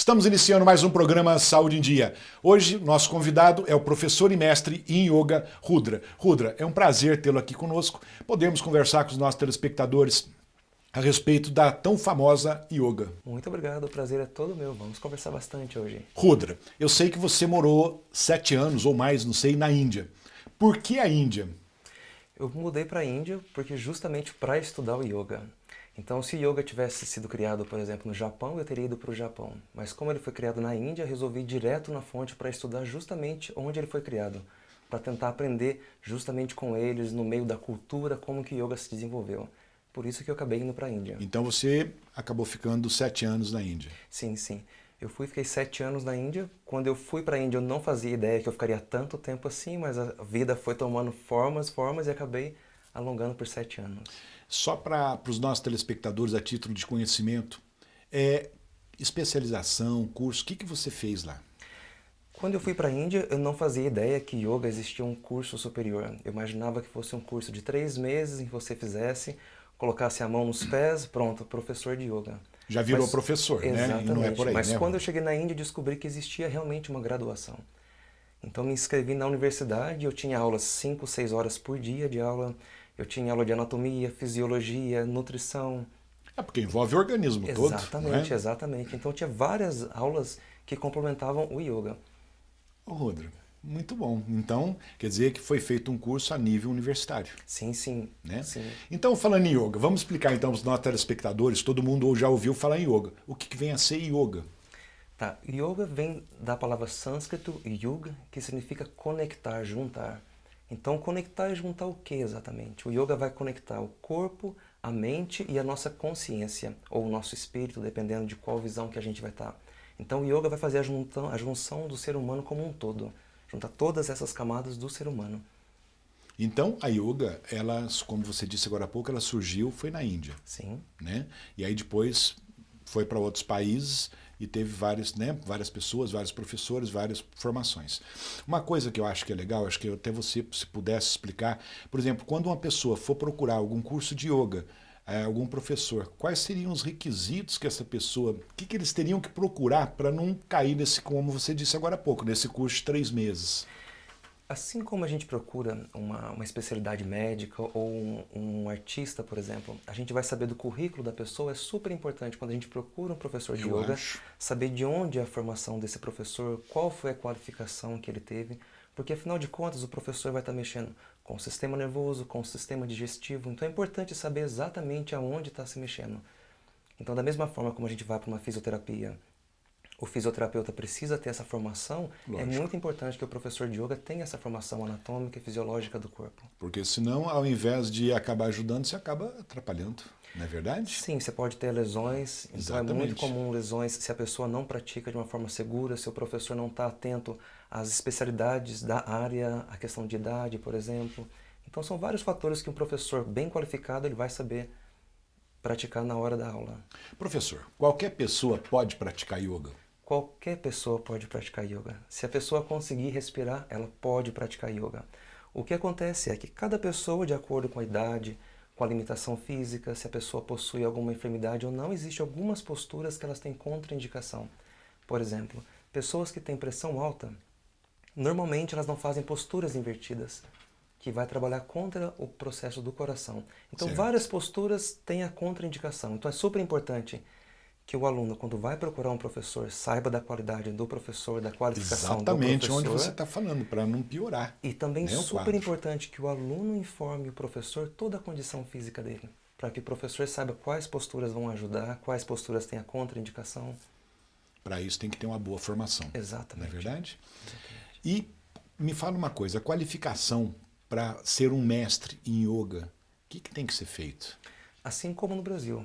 Estamos iniciando mais um programa Saúde em Dia. Hoje, nosso convidado é o professor e mestre em Yoga, Rudra. Rudra, é um prazer tê-lo aqui conosco. Podemos conversar com os nossos telespectadores a respeito da tão famosa Yoga. Muito obrigado, o prazer é todo meu. Vamos conversar bastante hoje. Rudra, eu sei que você morou 7 anos ou mais, não sei, na Índia. Por que a Índia? Eu mudei para a Índia porque justamente para estudar o yoga. Então, se o yoga tivesse sido criado, por exemplo, no Japão, eu teria ido para o Japão. Mas como ele foi criado na Índia, resolvi ir direto na fonte para estudar justamente onde ele foi criado, para tentar aprender justamente com eles, no meio da cultura, como que o yoga se desenvolveu. Por isso que eu acabei indo para a Índia. Então você acabou ficando 7 anos na Índia. Sim, sim. Fiquei 7 anos na Índia. Quando eu fui para a Índia, eu não fazia ideia que eu ficaria tanto tempo assim, mas a vida foi tomando formas e acabei alongando por 7 anos. Só para os nossos telespectadores, a título de conhecimento, especialização, curso, o que você fez lá? Quando eu fui para a Índia, eu não fazia ideia que yoga existia um curso superior. Eu imaginava que fosse um curso de 3 meses em que você fizesse, colocasse a mão nos pés, pronto, professor de yoga. Já virou professor, né? Exatamente. E não é por aí, Mas né? quando eu cheguei na Índia, descobri que existia realmente uma graduação. Então me inscrevi na universidade, eu tinha aulas 5, 6 horas por dia de aula. Eu tinha aula de anatomia, fisiologia, nutrição. É porque envolve o organismo todo. Exatamente, Não é? exatamente. Então tinha várias aulas que complementavam o yoga. Ô, Rodrigo, muito bom. Então, quer dizer que foi feito um curso a nível universitário. Sim, sim. Né? Sim. Então, falando em yoga, vamos explicar então para os nossos telespectadores, todo mundo já ouviu falar em yoga. O que vem a ser yoga? Tá, yoga vem da palavra sânscrito yuga, que significa conectar, juntar. Então, conectar é juntar o que exatamente? O yoga vai conectar o corpo, a mente e a nossa consciência, ou o nosso espírito, dependendo de qual visão que a gente vai estar. Então, o yoga vai fazer a junção do ser humano como um todo, juntar todas essas camadas do ser humano. Então, a yoga, ela, como você disse agora há pouco, ela surgiu, foi na Índia. Sim. Né? E aí depois foi para outros países e teve várias pessoas, vários professores, várias formações. Uma coisa que eu acho que é legal, acho que até você, se pudesse explicar, por exemplo, quando uma pessoa for procurar algum curso de yoga, algum professor, quais seriam os requisitos que essa pessoa, o que eles teriam que procurar para não cair nesse, como você disse agora há pouco, nesse curso de 3 meses? Assim como a gente procura uma especialidade médica ou um artista, por exemplo, a gente vai saber do currículo da pessoa, é super importante quando a gente procura um professor de yoga, saber de onde é a formação desse professor, qual foi a qualificação que ele teve, porque afinal de contas o professor vai estar mexendo com o sistema nervoso, com o sistema digestivo, então é importante saber exatamente aonde está se mexendo. Então da mesma forma como a gente vai para uma fisioterapia, o fisioterapeuta precisa ter essa formação, Lógico. É muito importante que o professor de yoga tenha essa formação anatômica e fisiológica do corpo. Porque senão, ao invés de acabar ajudando, você acaba atrapalhando, não é verdade? Sim, você pode ter lesões, então Exatamente. É muito comum lesões se a pessoa não pratica de uma forma segura, se o professor não está atento às especialidades da área, a questão de idade, por exemplo. Então são vários fatores que um professor bem qualificado ele vai saber praticar na hora da aula. Professor, qualquer pessoa pode praticar yoga? Qualquer pessoa pode praticar yoga. Se a pessoa conseguir respirar, ela pode praticar yoga. O que acontece é que cada pessoa, de acordo com a idade, com a limitação física, se a pessoa possui alguma enfermidade ou não, existem algumas posturas que elas têm contraindicação. Por exemplo, pessoas que têm pressão alta, normalmente elas não fazem posturas invertidas, que vai trabalhar contra o processo do coração. Então, certo. Várias posturas têm a contraindicação. Então, é super importante que o aluno, quando vai procurar um professor, saiba da qualidade do professor, da qualificação Exatamente do professor. onde você está falando, para não piorar. E também super importante que o aluno informe o professor toda a condição física dele, para que o professor saiba quais posturas vão ajudar, quais posturas têm a contraindicação. Para isso tem que ter uma boa formação. Exatamente. Não é verdade? Exatamente. E me fala uma coisa, a qualificação para ser um mestre em yoga, o que tem que ser feito? Assim como no Brasil.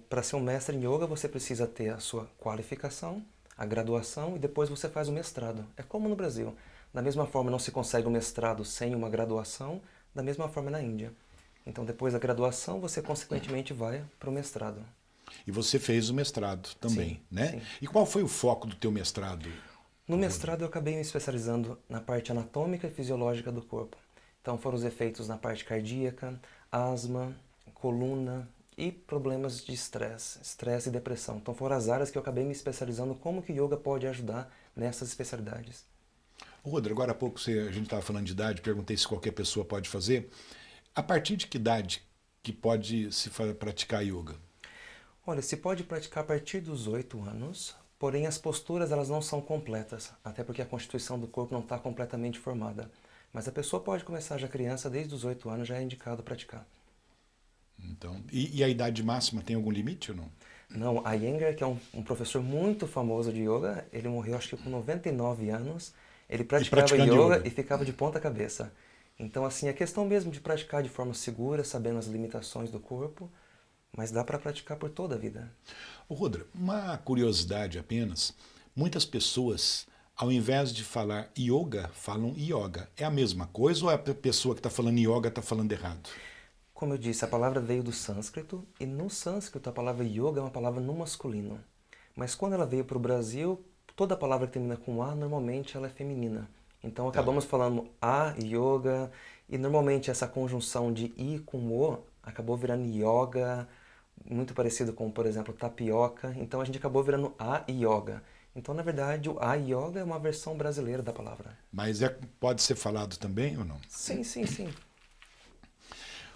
Para ser um mestre em yoga, você precisa ter a sua qualificação, a graduação e depois você faz o mestrado. É como no Brasil. Da mesma forma, não se consegue o mestrado sem uma graduação, da mesma forma na Índia. Então, depois da graduação, você consequentemente vai para o mestrado. E você fez o mestrado também, Sim, né? sim. E qual foi o foco do teu mestrado? No mestrado, eu acabei me especializando na parte anatômica e fisiológica do corpo. Então, foram os efeitos na parte cardíaca, asma, coluna e problemas de estresse e depressão. Então foram as áreas que eu acabei me especializando, como que o yoga pode ajudar nessas especialidades. Rodrigo, agora há pouco a gente estava falando de idade, perguntei se qualquer pessoa pode fazer. A partir de que idade que pode se praticar yoga? Olha, se pode praticar a partir dos 8 anos, porém as posturas elas não são completas, até porque a constituição do corpo não está completamente formada. Mas a pessoa pode começar já criança, desde os 8 anos já é indicado praticar. Então, e a idade máxima tem algum limite ou não? Não, a Iyengar, que é um professor muito famoso de yoga, ele morreu acho que com 99 anos, ele praticava yoga e ficava de ponta cabeça. Então, assim, a questão mesmo de praticar de forma segura, sabendo as limitações do corpo, mas dá para praticar por toda a vida. Rodrigo, uma curiosidade apenas, muitas pessoas, ao invés de falar yoga, falam yoga. É a mesma coisa ou a pessoa que está falando yoga está falando errado? Como eu disse, a palavra veio do sânscrito, e no sânscrito a palavra yoga é uma palavra no masculino. Mas quando ela veio para o Brasil, toda palavra que termina com A, normalmente ela é feminina. Então acabamos falando a yoga, e normalmente essa conjunção de i com o acabou virando yoga, muito parecido com, por exemplo, tapioca. Então a gente acabou virando a yoga. Então, na verdade, o a yoga é uma versão brasileira da palavra. Mas pode ser falado também ou não? Sim, sim, sim.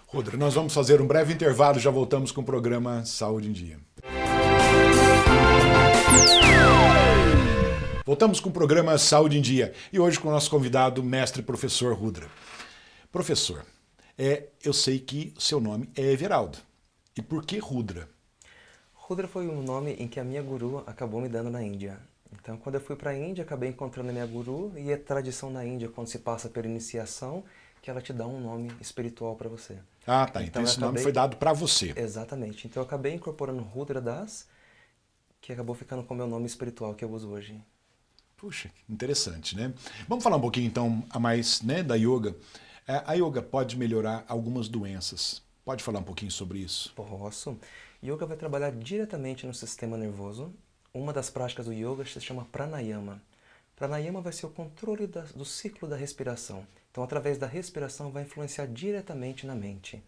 Rodrigo, nós vamos fazer um breve intervalo e já voltamos com o programa Saúde em Dia. Voltamos com o programa Saúde em Dia e hoje com o nosso convidado, mestre professor Rudra. Professor, eu sei que seu nome é Everaldo. E por que Rudra? Rudra foi um nome em que a minha guru acabou me dando na Índia. Então, quando eu fui para a Índia, acabei encontrando a minha guru, e a tradição na Índia, quando se passa pela iniciação, que ela te dá um nome espiritual para você. Ah, tá. Então esse nome foi dado para você. Exatamente. Então eu acabei incorporando Rudra Das, que acabou ficando com o meu nome espiritual que eu uso hoje. Puxa, interessante, né? Vamos falar um pouquinho então a mais, né, da yoga. A yoga pode melhorar algumas doenças. Pode falar um pouquinho sobre isso? Posso. Yoga vai trabalhar diretamente no sistema nervoso. Uma das práticas do yoga se chama pranayama. Pranayama vai ser o controle do ciclo da respiração. Então, através da respiração, vai influenciar diretamente na mente.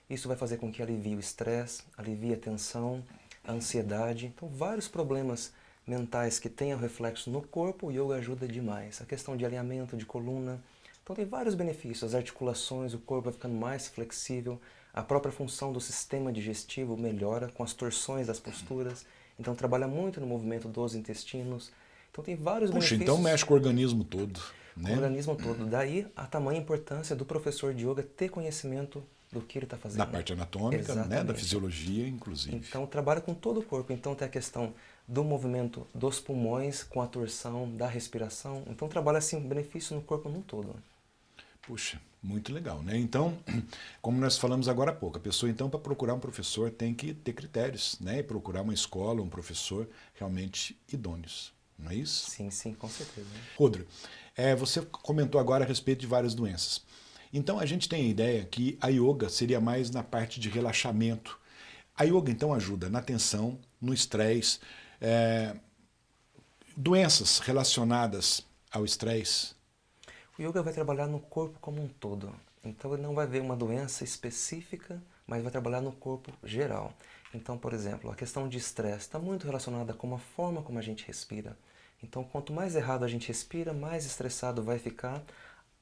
Isso vai fazer com que alivie o estresse, alivie a tensão, a ansiedade. Então, vários problemas mentais que tenham reflexo no corpo, o yoga ajuda demais. A questão de alinhamento, de coluna. Então, tem vários benefícios. As articulações, o corpo vai ficando mais flexível. A própria função do sistema digestivo melhora com as torções das posturas. Então, trabalha muito no movimento dos intestinos. Então, tem vários benefícios. Então mexe com o organismo todo. O organismo todo. Daí a tamanha importância do professor de yoga ter conhecimento do que ele está fazendo. Da parte anatômica, né? Da fisiologia, inclusive. Então trabalha com todo o corpo. Então tem a questão do movimento dos pulmões, com a torção, da respiração. Então trabalha assim, benefício no corpo num todo. Puxa, muito legal, né? Então, como nós falamos agora há pouco, a pessoa então para procurar um professor tem que ter critérios, né? E procurar uma escola, um professor realmente idôneos. Não é isso? Sim, sim, com certeza. Rodrigo, você comentou agora a respeito de várias doenças. Então a gente tem a ideia que a yoga seria mais na parte de relaxamento. A yoga então ajuda na tensão, no estresse, doenças relacionadas ao estresse. O yoga vai trabalhar no corpo como um todo. Então ele não vai ver uma doença específica, mas vai trabalhar no corpo geral. Então, por exemplo, a questão de estresse está muito relacionada com a forma como a gente respira. Então, quanto mais errado a gente respira, mais estressado vai ficar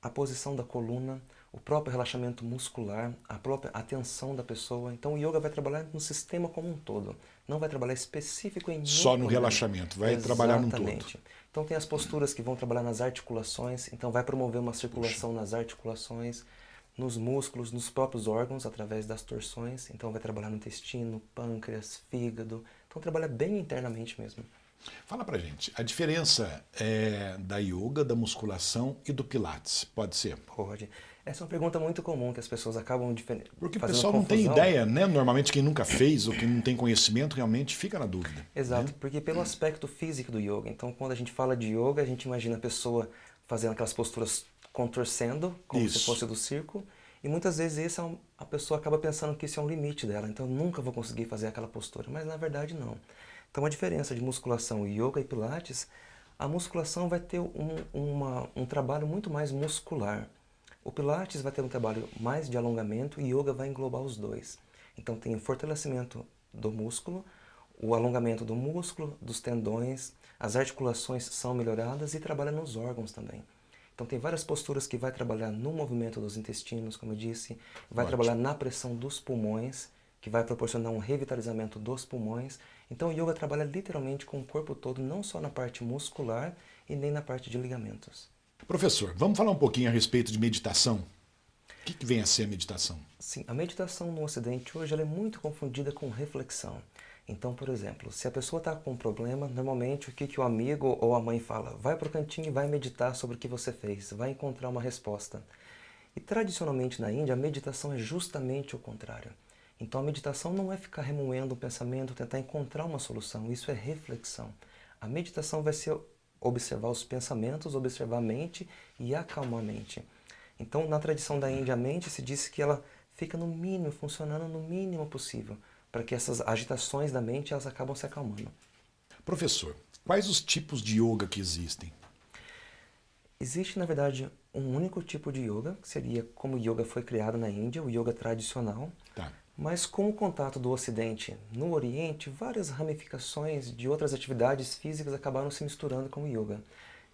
a posição da coluna, o próprio relaxamento muscular, a própria atenção da pessoa. Então, o yoga vai trabalhar no sistema como um todo. Não vai trabalhar específico em só no relaxamento, vai trabalhar no todo. Então, tem as posturas que vão trabalhar nas articulações. Então, vai promover uma circulação nas articulações, nos músculos, nos próprios órgãos, através das torções. Então, vai trabalhar no intestino, pâncreas, fígado. Então, trabalha bem internamente mesmo. Fala pra gente, a diferença da yoga, da musculação e do pilates, pode ser? Pode. Essa é uma pergunta muito comum que as pessoas acabam porque o pessoal não tem ideia, né? Normalmente quem nunca fez ou quem não tem conhecimento realmente fica na dúvida. Exato, né? Porque pelo aspecto físico do yoga. Então, quando a gente fala de yoga, a gente imagina a pessoa fazendo aquelas posturas contorcendo, como se fosse do circo. E muitas vezes a pessoa acaba pensando que esse é um limite dela. Então, eu nunca vou conseguir fazer aquela postura. Mas, na verdade, não. Então, a diferença de musculação, yoga e pilates, a musculação vai ter um trabalho muito mais muscular. O Pilates vai ter um trabalho mais de alongamento e Yoga vai englobar os dois. Então tem o fortalecimento do músculo, o alongamento do músculo, dos tendões, as articulações são melhoradas e trabalha nos órgãos também. Então tem várias posturas que vai trabalhar no movimento dos intestinos, como eu disse, vai trabalhar na pressão dos pulmões, que vai proporcionar um revitalizamento dos pulmões. Então o Yoga trabalha literalmente com o corpo todo, não só na parte muscular e nem na parte de ligamentos. Professor, vamos falar um pouquinho a respeito de meditação? O que vem a ser a meditação? Sim, a meditação no Ocidente hoje ela é muito confundida com reflexão. Então, por exemplo, se a pessoa está com um problema, normalmente o que o amigo ou a mãe fala? Vai para o cantinho e vai meditar sobre o que você fez, vai encontrar uma resposta. E tradicionalmente na Índia, a meditação é justamente o contrário. Então a meditação não é ficar remoendo o pensamento, tentar encontrar uma solução, isso é reflexão. A meditação vai ser observar os pensamentos, observar a mente e acalmar a mente. Então, na tradição da Índia, a mente se diz que ela fica no mínimo, funcionando no mínimo possível, para que essas agitações da mente elas acabam se acalmando. Professor, quais os tipos de yoga que existem? Existe, na verdade, um único tipo de yoga, que seria como o yoga foi criado na Índia, o yoga tradicional. Tá. Mas com o contato do Ocidente no Oriente, várias ramificações de outras atividades físicas acabaram se misturando com o yoga.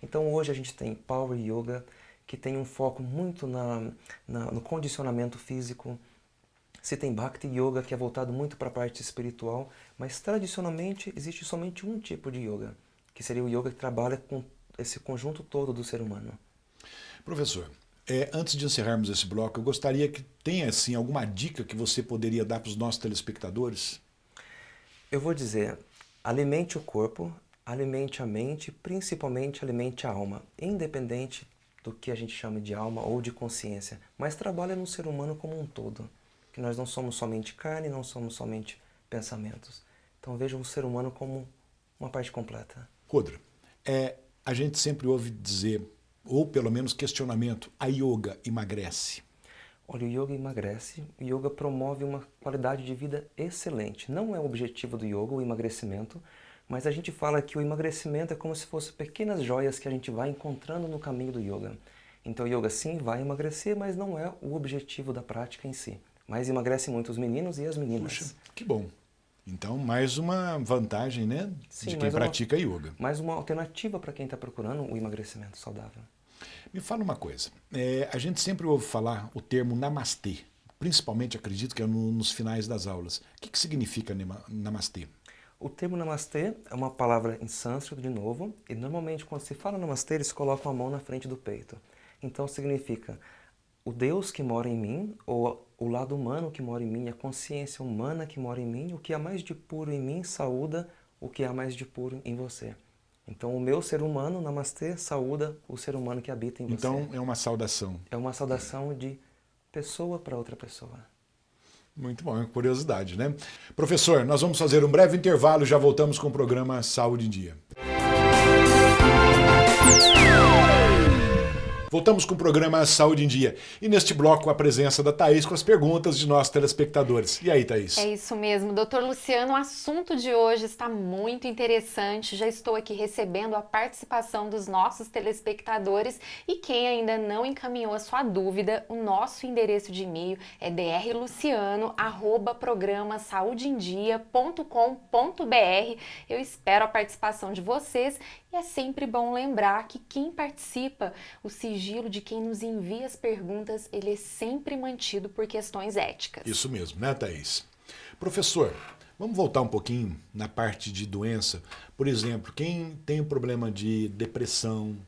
Então hoje a gente tem Power Yoga, que tem um foco muito no condicionamento físico. Se tem Bhakti Yoga, que é voltado muito para a parte espiritual, mas tradicionalmente existe somente um tipo de yoga, que seria o yoga que trabalha com esse conjunto todo do ser humano. Professor, antes de encerrarmos esse bloco, eu gostaria que tenha assim, alguma dica que você poderia dar para os nossos telespectadores? Eu vou dizer, alimente o corpo, alimente a mente, principalmente alimente a alma, independente do que a gente chama de alma ou de consciência, mas trabalha no ser humano como um todo, que nós não somos somente carne, não somos somente pensamentos. Então veja o ser humano como uma parte completa. Rodra, a gente sempre ouve dizer, ou pelo menos questionamento, a yoga emagrece? Olha, o yoga emagrece, o yoga promove uma qualidade de vida excelente. Não é o objetivo do yoga o emagrecimento, mas a gente fala que o emagrecimento é como se fossem pequenas joias que a gente vai encontrando no caminho do yoga. Então o yoga sim vai emagrecer, mas não é o objetivo da prática em si. Mas emagrece muito os meninos e as meninas. Puxa, que bom. Então, mais uma vantagem, né, sim, de quem pratica yoga. Mais uma alternativa para quem está procurando o emagrecimento saudável. Me fala uma coisa, a gente sempre ouve falar o termo namastê, principalmente acredito que é nos finais das aulas. O que significa namastê? O termo namastê é uma palavra em sânscrito de novo, e normalmente quando se fala namastê eles colocam a mão na frente do peito. Então significa o Deus que mora em mim, ou o lado humano que mora em mim, a consciência humana que mora em mim, o que há mais de puro em mim saúda o que há mais de puro em você. Então o meu ser humano, namastê, saúda o ser humano que habita em você. Então é uma saudação. É uma saudação de pessoa para outra pessoa. Muito bom, é curiosidade, né? Professor, nós vamos fazer um breve intervalo e já voltamos com o programa Saúde em Dia. Voltamos com o programa Saúde em Dia. E neste bloco a presença da Thaís com as perguntas de nossos telespectadores. E aí, Thaís? É isso mesmo. Doutor Luciano, o assunto de hoje está muito interessante. Já estou aqui recebendo a participação dos nossos telespectadores. E quem ainda não encaminhou a sua dúvida, o nosso endereço de e-mail é drluciano@programasaudeendia.com.br. Eu espero a participação de vocês. E é sempre bom lembrar que quem participa, o sigilo de quem nos envia as perguntas, ele é sempre mantido por questões éticas. Isso mesmo, né, Thaís? Professor, vamos voltar um pouquinho na parte de doença. Por exemplo, quem tem um problema de depressão,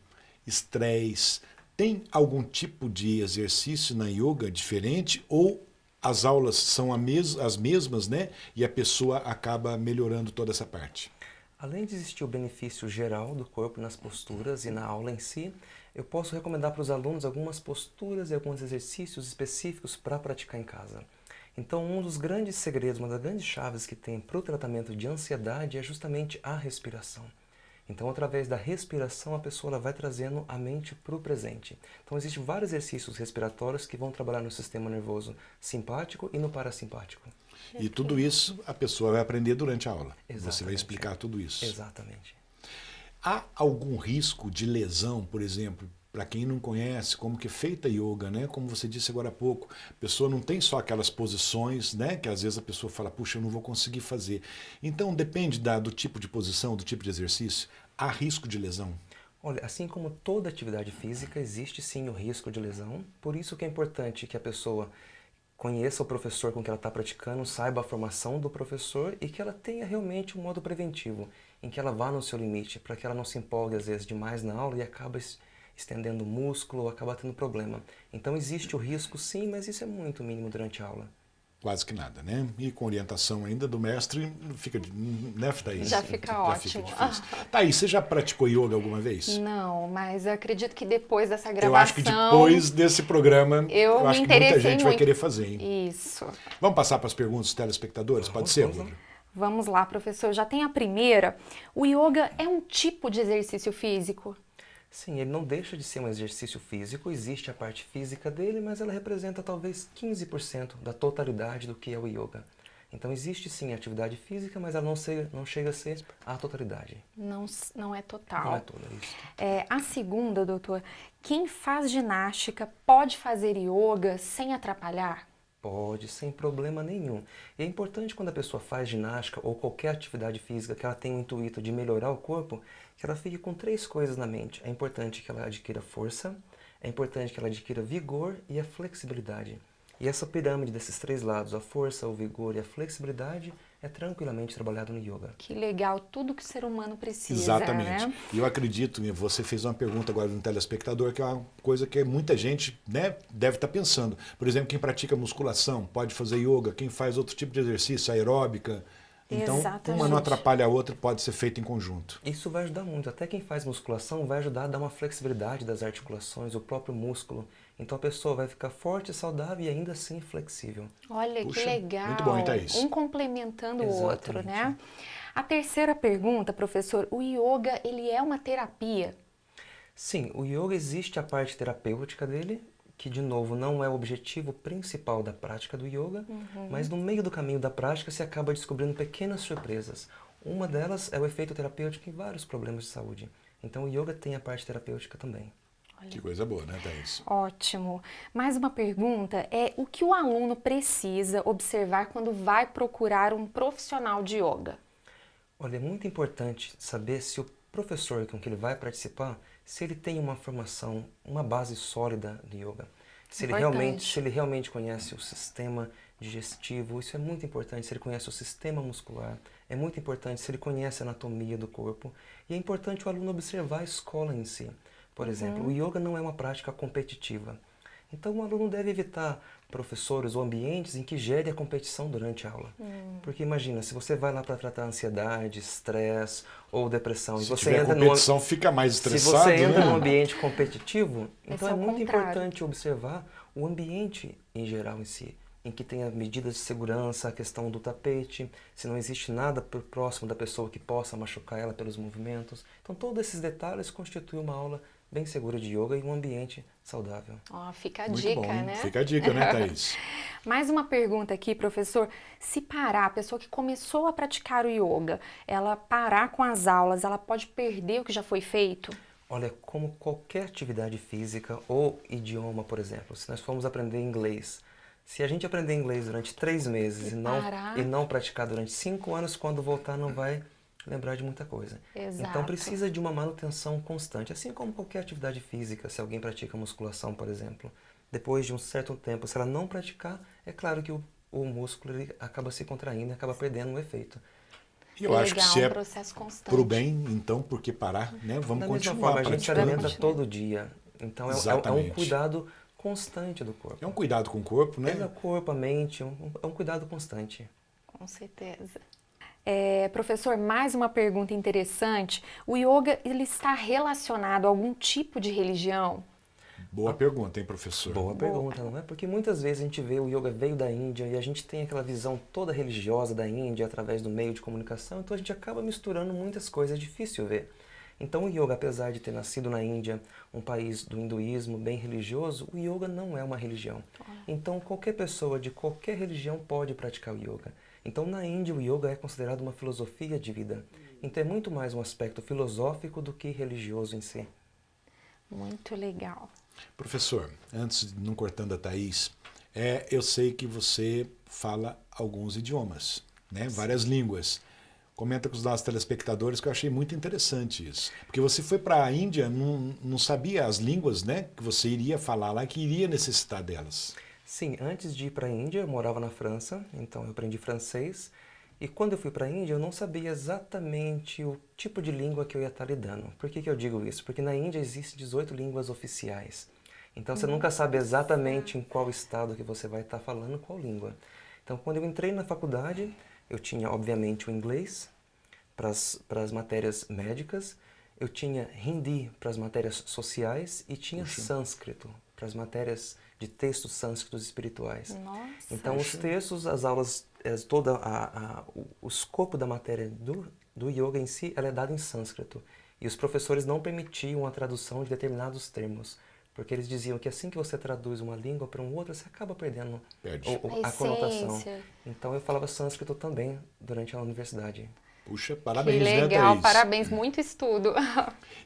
estresse, tem algum tipo de exercício na yoga diferente ou as aulas são as mesmas, né? E a pessoa acaba melhorando toda essa parte? Além de existir o benefício geral do corpo nas posturas e na aula em si, eu posso recomendar para os alunos algumas posturas e alguns exercícios específicos para praticar em casa. Então, um dos grandes segredos, uma das grandes chaves que tem para o tratamento de ansiedade é justamente a respiração. Então, através da respiração, a pessoa vai trazendo a mente para o presente. Então, existem vários exercícios respiratórios que vão trabalhar no sistema nervoso simpático e no parasimpático. E tudo isso a pessoa vai aprender durante a aula. Exatamente. Você vai explicar tudo isso. Exatamente. Há algum risco de lesão, por exemplo, para quem não conhece, como que é feita yoga, né? Como você disse agora há pouco, a pessoa não tem só aquelas posições, né? Que às vezes a pessoa fala, puxa, eu não vou conseguir fazer. Então depende do tipo de posição, do tipo de exercício, há risco de lesão. Olha, assim como toda atividade física, existe sim o risco de lesão, por isso que é importante que a pessoa conheça o professor com que ela está praticando, saiba a formação do professor e que ela tenha realmente um modo preventivo, em que ela vá no seu limite, para que ela não se empolgue às vezes demais na aula e acabe estendendo o músculo ou acaba tendo problema. Então existe o risco sim, mas isso é muito mínimo durante a aula. Quase que nada, né? E com orientação ainda do mestre, fica, né, Thaís? Já fica Já ótimo. fica difícil. Thaís, você já praticou yoga alguma vez? Não, mas eu acredito que depois dessa gravação... Eu acho que depois desse programa, eu acho que muita gente vai querer fazer, hein? Isso. Vamos passar para as perguntas dos telespectadores? Pode ser, Rúlio? Vamos lá, professor. Já tem a primeira. O yoga é um tipo de exercício físico? Sim, ele não deixa de ser um exercício físico, existe a parte física dele, mas ela representa talvez 15% da totalidade do que é o yoga. Então existe sim atividade física, mas ela não chega a ser a totalidade. Não é total. Não é toda, isso. A segunda, doutor, quem faz ginástica pode fazer yoga sem atrapalhar? Pode, sem problema nenhum. E é importante quando a pessoa faz ginástica ou qualquer atividade física que ela tem o intuito de melhorar o corpo, que ela fique com 3 coisas na mente. É importante que ela adquira força, é importante que ela adquira vigor e a flexibilidade. E essa pirâmide desses 3 lados, a força, o vigor e a flexibilidade, é tranquilamente trabalhado no yoga. Que legal, tudo que o ser humano precisa, Exatamente. né? E eu acredito, você fez uma pergunta agora no telespectador, que é uma coisa que muita gente, né, deve estar pensando. Por exemplo, quem pratica musculação pode fazer yoga, quem faz outro tipo de exercício, aeróbica. Então, Exatamente. uma não atrapalha a outra, pode ser feita em conjunto. Isso vai ajudar muito. Até quem faz musculação vai ajudar a dar uma flexibilidade das articulações, o próprio músculo. Então a pessoa vai ficar forte, saudável e ainda assim flexível. Olha, Puxa, que legal. muito bom, hein, Thaís? Um complementando o outro, Exatamente. né? A terceira pergunta, professor, o yoga, ele é uma terapia? Sim, o yoga existe a parte terapêutica dele, que de novo não é o objetivo principal da prática do yoga, mas no meio do caminho da prática se acaba descobrindo pequenas surpresas. Uma delas é o efeito terapêutico em vários problemas de saúde. Então o yoga tem a parte terapêutica também. Que coisa boa, né, Thaís? Ótimo. Mais uma pergunta é o que o aluno precisa observar quando vai procurar um profissional de yoga? Olha, é muito importante saber se o professor com que ele vai participar, se ele tem uma formação, uma base sólida de yoga. Se ele realmente conhece o sistema digestivo, isso é muito importante. Se ele conhece o sistema muscular, é muito importante se ele conhece a anatomia do corpo. E é importante o aluno observar a escola em si. Por exemplo, o yoga não é uma prática competitiva. Então o aluno deve evitar professores ou ambientes em que gere a competição durante a aula. Porque imagina, se você vai lá para tratar ansiedade, estresse ou depressão, e Se você tiver entra competição, fica mais se estressado, você entra né? num ambiente competitivo, Esse então é é o muito contrário. importante observar o ambiente em geral em si, em que tenha medidas de segurança, a questão do tapete, se não existe nada por próximo da pessoa que possa machucar ela pelos movimentos. Então todos esses detalhes constituem uma aula bem segura de yoga e um ambiente saudável. Ó, fica a Muito dica, bom, hein? né? Fica a dica, né, Thaís? Mais uma pergunta aqui, professor. Se parar, a pessoa que começou a praticar o yoga, ela parar com as aulas, ela pode perder o que já foi feito? Olha, como qualquer atividade física ou idioma, por exemplo, se nós formos aprender inglês, se a gente aprender inglês durante 3 meses parar. e não praticar durante 5 anos, quando voltar não vai lembrar de muita coisa. Exato. Então precisa de uma manutenção constante, assim como qualquer atividade física, se alguém pratica musculação, por exemplo. Depois de um certo tempo, se ela não praticar, é claro que o músculo ele acaba se contraindo e acaba perdendo o efeito. E eu acho que se um é processo constante. pro bem, então, por que parar, né? Vamos Da mesma continuar forma, a gente se praticando. alimenta todo dia. Então é um Exatamente. cuidado constante do corpo. É um cuidado com o corpo, né? É o corpo, a mente, é um cuidado constante. Com certeza. Professor, mais uma pergunta interessante. O yoga, ele está relacionado a algum tipo de religião? Boa pergunta, hein, professor? Boa pergunta, não é? Porque muitas vezes a gente vê o yoga veio da Índia e a gente tem aquela visão toda religiosa da Índia através do meio de comunicação, então a gente acaba misturando muitas coisas, é difícil ver. Então o yoga, apesar de ter nascido na Índia, um país do hinduísmo bem religioso, o yoga não é uma religião. Então qualquer pessoa de qualquer religião pode praticar o yoga. Então na Índia o yoga é considerado uma filosofia de vida. Então é muito mais um aspecto filosófico do que religioso em si. Muito legal. Professor, antes de não cortando a Thaís, eu sei que você fala alguns idiomas, né? Várias línguas. Comenta com os nossos telespectadores que eu achei muito interessante isso. Porque você foi para a Índia, não sabia as línguas, né, que você iria falar lá, que iria necessitar delas. Sim, antes de ir para a Índia, eu morava na França, então eu aprendi francês. E quando eu fui para a Índia, eu não sabia exatamente o tipo de língua que eu ia estar lidando. Por que eu digo isso? Porque na Índia existem 18 línguas oficiais. Então você nunca sabe exatamente em qual estado que você vai estar falando qual língua. Então quando eu entrei na faculdade, eu tinha obviamente o inglês para as matérias médicas, eu tinha hindi para as matérias sociais e tinha sânscrito para as matérias de textos sânscritos espirituais. Nossa. Então os textos, as aulas, o escopo da matéria do yoga em si, ela é dada em sânscrito. E os professores não permitiam a tradução de determinados termos, porque eles diziam que assim que você traduz uma língua para outra, você acaba perdendo a conotação. Então eu falava sânscrito também durante a universidade. Puxa, parabéns, que legal, né, Thaís? Parabéns, muito estudo.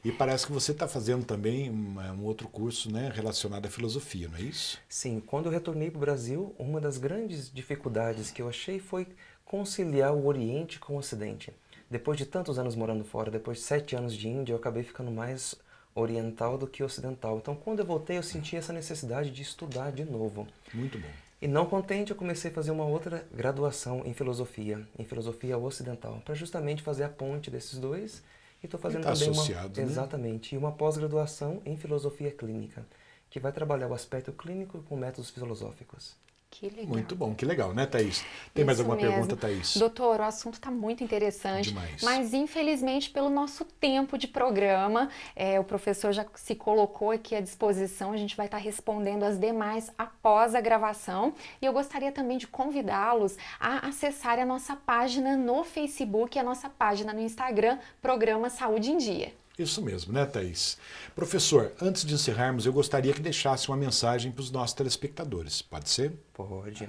E parece que você está fazendo também um outro curso, né, relacionado à filosofia, não é isso? Sim, quando eu retornei para o Brasil, uma das grandes dificuldades que eu achei foi conciliar o Oriente com o Ocidente. Depois de tantos anos morando fora, depois de 7 anos de Índia, eu acabei ficando mais oriental do que ocidental. Então, quando eu voltei, eu senti essa necessidade de estudar de novo. Muito bom. E não contente, eu comecei a fazer uma outra graduação em filosofia ocidental, para justamente fazer a ponte desses dois. E estou fazendo também associado, né? Exatamente, e uma pós-graduação em filosofia clínica, que vai trabalhar o aspecto clínico com métodos filosóficos. Que legal. Muito bom, que legal, né, Thaís? Tem mais alguma pergunta, Thaís? Doutor, o assunto está muito interessante, Demais. Mas infelizmente pelo nosso tempo de programa, o professor já se colocou aqui à disposição, a gente vai estar respondendo as demais após a gravação. E eu gostaria também de convidá-los a acessarem a nossa página no Facebook e a nossa página no Instagram, Programa Saúde em Dia. Isso mesmo, né, Thaís? Professor, antes de encerrarmos, eu gostaria que deixasse uma mensagem para os nossos telespectadores. Pode ser? Pode.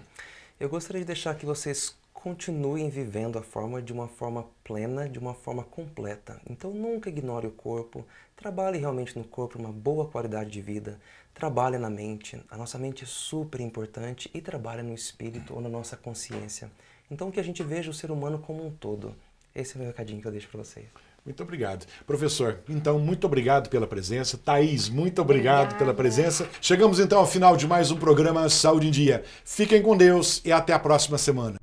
Eu gostaria de deixar que vocês continuem vivendo a forma de uma forma plena, de uma forma completa. Então nunca ignore o corpo, trabalhe realmente no corpo uma boa qualidade de vida, trabalhe na mente. A nossa mente é super importante e trabalhe no espírito ou na nossa consciência. Então que a gente veja o ser humano como um todo. Esse é o meu recadinho que eu deixo para vocês. Muito obrigado. Professor, então, muito obrigado pela presença. Thaís, muito obrigado pela presença. Chegamos então ao final de mais um programa Saúde em Dia. Fiquem com Deus e até a próxima semana.